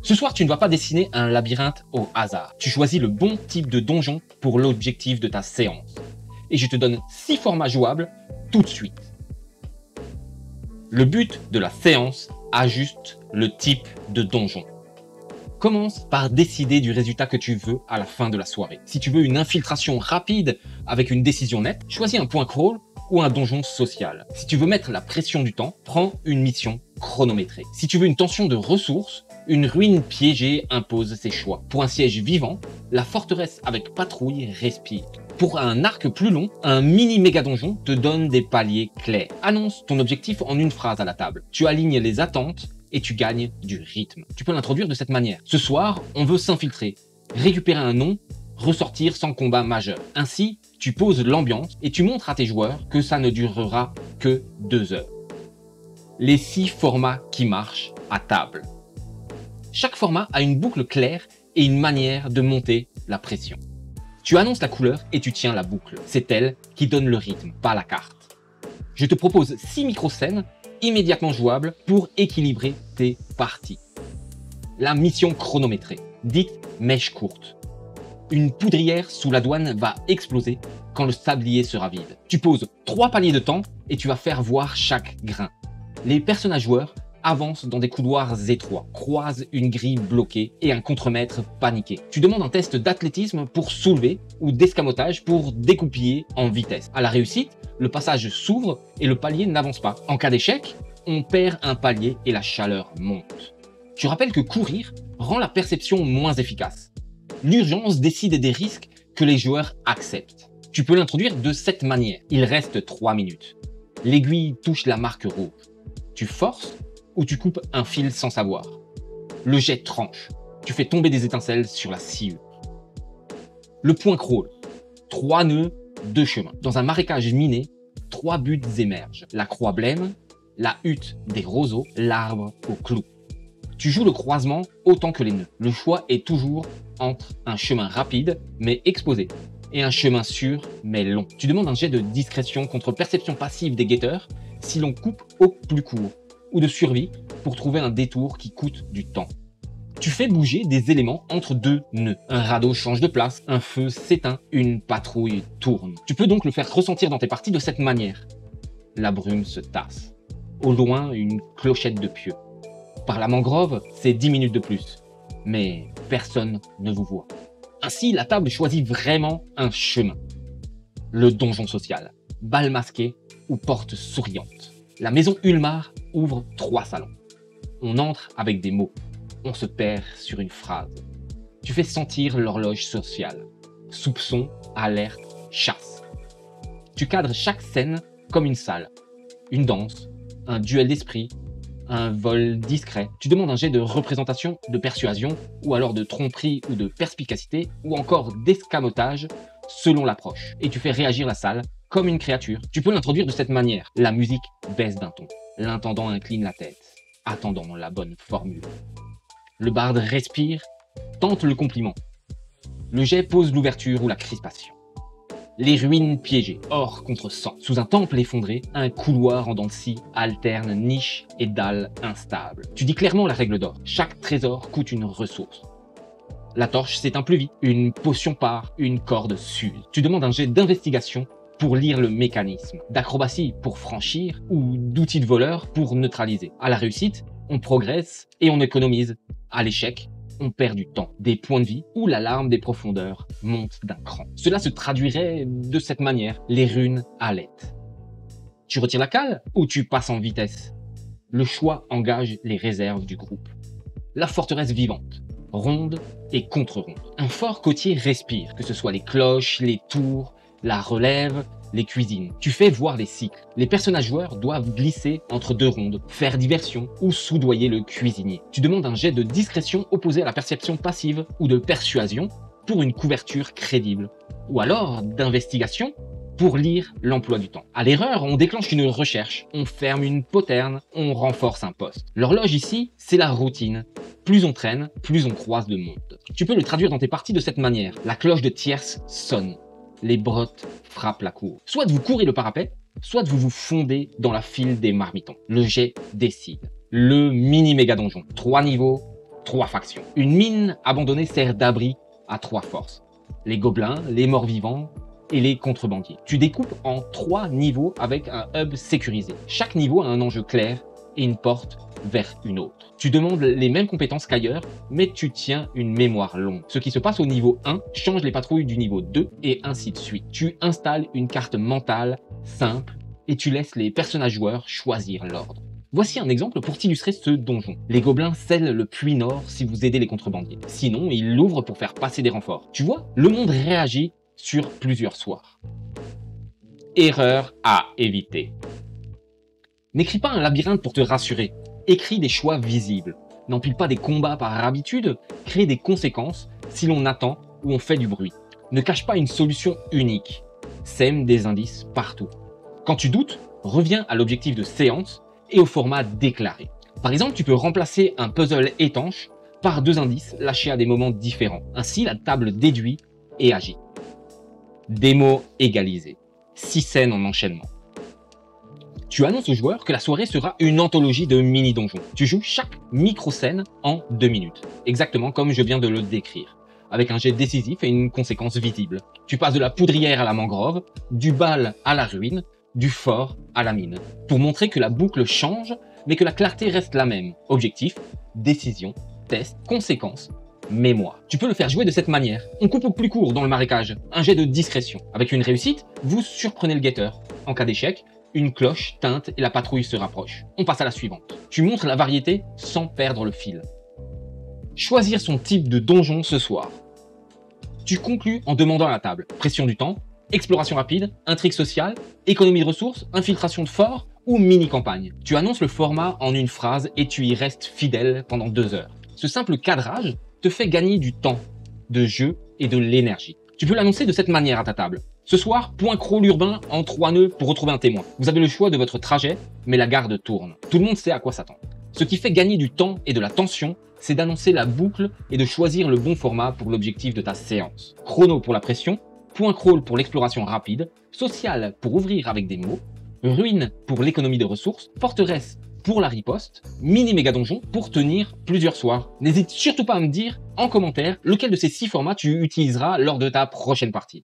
Ce soir, tu ne vas pas dessiner un labyrinthe au hasard. Tu choisis le bon type de donjon pour l'objectif de ta séance. Et je te donne 6 formats jouables tout de suite. Le but de la séance ajuste le type de donjon. Commence par décider du résultat que tu veux à la fin de la soirée. Si tu veux une infiltration rapide avec une décision nette, choisis un point crawl ou un donjon social. Si tu veux mettre la pression du temps, prends une mission chronométrée. Si tu veux une tension de ressources, une ruine piégée impose ses choix. Pour un siège vivant, la forteresse avec patrouille respire. Pour un arc plus long, un mini méga donjon te donne des paliers clairs. Annonce ton objectif en une phrase à la table. Tu alignes les attentes et tu gagnes du rythme. Tu peux l'introduire de cette manière. Ce soir, on veut s'infiltrer, récupérer un nom, ressortir sans combat majeur. Ainsi, tu poses l'ambiance et tu montres à tes joueurs que ça ne durera que 2 heures. Les 6 formats qui marchent à table. Chaque format a une boucle claire et une manière de monter la pression. Tu annonces la couleur et tu tiens la boucle. C'est elle qui donne le rythme, pas la carte. Je te propose 6 micro-scènes immédiatement jouables pour équilibrer tes parties. La mission chronométrée, dite mèche courte. Une poudrière sous la douane va exploser quand le sablier sera vide. Tu poses 3 paliers de temps et tu vas faire voir chaque grain. Les personnages joueurs avancent dans des couloirs étroits, croisent une grille bloquée et un contremaître paniqué. Tu demandes un test d'athlétisme pour soulever ou d'escamotage pour découpiller en vitesse. À la réussite, le passage s'ouvre et le palier n'avance pas. En cas d'échec, on perd un palier et la chaleur monte. Tu rappelles que courir rend la perception moins efficace. L'urgence décide des risques que les joueurs acceptent. Tu peux l'introduire de cette manière. Il reste 3 minutes. L'aiguille touche la marque rouge. Tu forces ou tu coupes un fil sans savoir. Le jet tranche. Tu fais tomber des étincelles sur la sciure. Le point crawl. 3 nœuds, 2 chemins. Dans un marécage miné, 3 buts émergent. La croix blême, la hutte des roseaux, l'arbre au clou. Tu joues le croisement autant que les nœuds. Le choix est toujours entre un chemin rapide mais exposé et un chemin sûr mais long. Tu demandes un jet de discrétion contre perception passive des guetteurs si l'on coupe au plus court, ou de survie pour trouver un détour qui coûte du temps. Tu fais bouger des éléments entre 2 nœuds. Un radeau change de place, un feu s'éteint, une patrouille tourne. Tu peux donc le faire ressentir dans tes parties de cette manière. La brume se tasse. Au loin, une clochette de pieu. Par la mangrove, c'est 10 minutes de plus. Mais personne ne vous voit. Ainsi, la table choisit vraiment un chemin. Le donjon social, bal masqué ou porte souriante. La maison Ulmar ouvre 3 salons. On entre avec des mots. On se perd sur une phrase. Tu fais sentir l'horloge sociale. Soupçon, alerte, chasse. Tu cadres chaque scène comme une salle. Une danse, un duel d'esprit, un vol discret. Tu demandes un jet de représentation, de persuasion, ou alors de tromperie ou de perspicacité, ou encore d'escamotage selon l'approche. Et tu fais réagir la salle comme une créature. Tu peux l'introduire de cette manière. La musique baisse d'un ton. L'intendant incline la tête, attendant la bonne formule. Le barde respire, tente le compliment. Le jet pose l'ouverture ou la crispation. Les ruines piégées, or contre sang. Sous un temple effondré, un couloir en dents de scie alterne niche et dalles instables. Tu dis clairement la règle d'or. Chaque trésor coûte une ressource. La torche s'éteint plus vite. Une potion part, une corde s'use. Tu demandes un jet d'investigation pour lire le mécanisme, d'acrobatie pour franchir ou d'outils de voleur pour neutraliser. À la réussite, on progresse et on économise. À l'échec, on perd du temps, des points de vie ou l'alarme des profondeurs monte d'un cran. Cela se traduirait de cette manière, les runes halètent. Tu retires la cale ou tu passes en vitesse? Le choix engage les réserves du groupe. La forteresse vivante, ronde et contre-ronde. Un fort côtier respire, que ce soit les cloches, les tours, la relève, les cuisines. Tu fais voir les cycles. Les personnages joueurs doivent glisser entre 2 rondes, faire diversion ou soudoyer le cuisinier. Tu demandes un jet de discrétion opposé à la perception passive ou de persuasion pour une couverture crédible. Ou alors d'investigation pour lire l'emploi du temps. À l'erreur, on déclenche une recherche, on ferme une poterne, on renforce un poste. L'horloge ici, c'est la routine. Plus on traîne, plus on croise de monde. Tu peux le traduire dans tes parties de cette manière. La cloche de tierce sonne. Les brottes frappent la cour. Soit vous courez le parapet, soit vous vous fondez dans la file des marmitons. Le jet décide. Le mini méga donjon. 3 niveaux, 3 factions. Une mine abandonnée sert d'abri à 3 forces. Les gobelins, les morts-vivants et les contrebandiers. Tu découpes en 3 niveaux avec un hub sécurisé. Chaque niveau a un enjeu clair et une porte vers une autre. Tu demandes les mêmes compétences qu'ailleurs, mais tu tiens une mémoire longue. Ce qui se passe au niveau 1 change les patrouilles du niveau 2 et ainsi de suite. Tu installes une carte mentale simple et tu laisses les personnages joueurs choisir l'ordre. Voici un exemple pour t'illustrer ce donjon. Les gobelins scellent le puits nord si vous aidez les contrebandiers. Sinon, ils l'ouvrent pour faire passer des renforts. Tu vois, le monde réagit sur plusieurs soirs. Erreur à éviter. N'écris pas un labyrinthe pour te rassurer. Écris des choix visibles. N'empile pas des combats par habitude. Crée des conséquences si l'on attend ou on fait du bruit. Ne cache pas une solution unique. Sème des indices partout. Quand tu doutes, reviens à l'objectif de séance et au format déclaré. Par exemple, tu peux remplacer un puzzle étanche par 2 indices lâchés à des moments différents. Ainsi, la table déduit et agit. Démo égalisée. 6 scènes en enchaînement. Tu annonces aux joueurs que la soirée sera une anthologie de mini-donjons. Tu joues chaque micro-scène en 2 minutes, exactement comme je viens de le décrire, avec un jet décisif et une conséquence visible. Tu passes de la poudrière à la mangrove, du bal à la ruine, du fort à la mine, pour montrer que la boucle change, mais que la clarté reste la même. Objectif, décision, test, conséquence, mémoire. Tu peux le faire jouer de cette manière. On coupe au plus court dans le marécage, un jet de discrétion. Avec une réussite, vous surprenez le guetteur. En cas d'échec, une cloche teinte et la patrouille se rapproche. On passe à la suivante. Tu montres la variété sans perdre le fil. Choisir son type de donjon ce soir. Tu conclus en demandant à la table. Pression du temps, exploration rapide, intrigue sociale, économie de ressources, infiltration de fort ou mini-campagne. Tu annonces le format en une phrase et tu y restes fidèle pendant 2 heures. Ce simple cadrage te fait gagner du temps, de jeu et de l'énergie. Tu peux l'annoncer de cette manière à ta table. Ce soir, point crawl urbain en 3 nœuds pour retrouver un témoin. Vous avez le choix de votre trajet, mais la garde tourne. Tout le monde sait à quoi s'attendre. Ce qui fait gagner du temps et de la tension, c'est d'annoncer la boucle et de choisir le bon format pour l'objectif de ta séance. Chrono pour la pression, point crawl pour l'exploration rapide, social pour ouvrir avec des mots, ruine pour l'économie de ressources, forteresse pour la riposte, mini-méga donjon pour tenir plusieurs soirs. N'hésite surtout pas à me dire en commentaire lequel de ces 6 formats tu utiliseras lors de ta prochaine partie.